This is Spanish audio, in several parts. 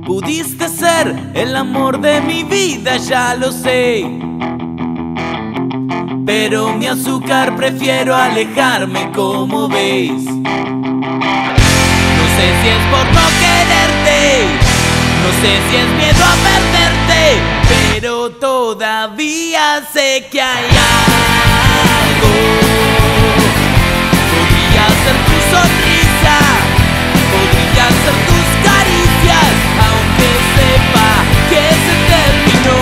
Pudiste ser el amor de mi vida, ya lo sé, pero mi azúcar prefiero alejarme, como ves. No sé si es por no quererte, no sé si es miedo a perderte, pero todavía sé que hay algo. Podría ser tu sonrisa, podría ser tus caricias, aunque sepa que se terminó.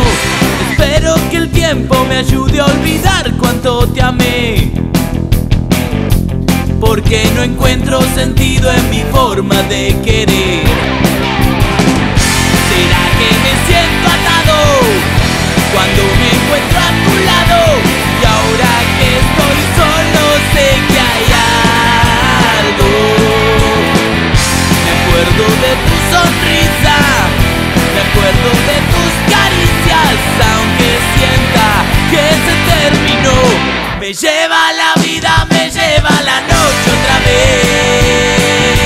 Espero que el tiempo me ayude a olvidar cuánto te amé, porque no encuentro sentido en mi forma de querer. ¿Será que me siento atado cuando me encuentro a tu lado? Y ahora que estoy solo sé que hay algo. Me acuerdo de tu sonrisa, me acuerdo de tus caricias, aunque sienta que se terminó. Me lleva la vida, me lleva la noche otra vez,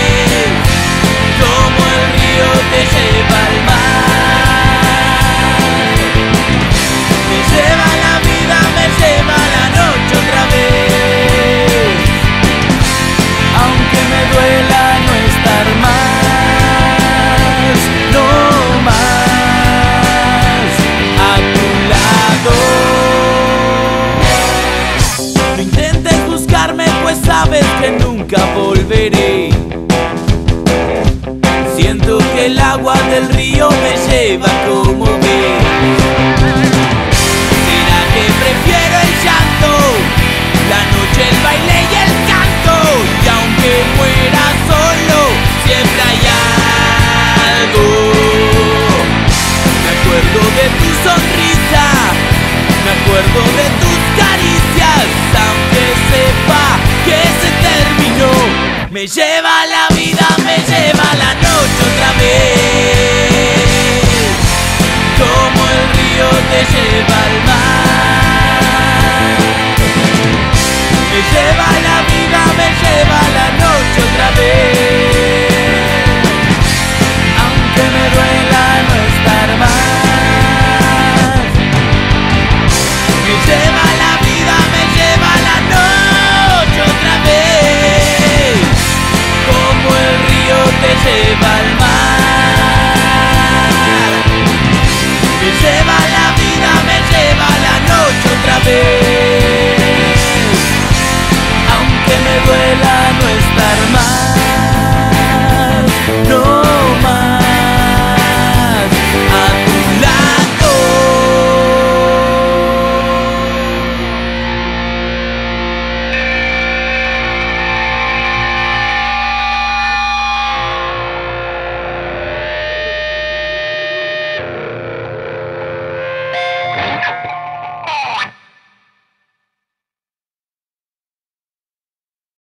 como el río te lleva al mar. Me lleva la vida, me lleva la noche otra vez, aunque me duela no estar más, no más a tu lado. No intentes buscarme, pues sabes que nunca volveré. Siento que el agua del río me lleva, como ves. ¿Será que prefiero el llanto, la noche, el baile y el canto? Y aunque muera solo, siempre hay algo. Me acuerdo de tu sonrisa, me acuerdo de tus caricias, aunque sepa que se terminó. Me lleva la vida, me lleva la noche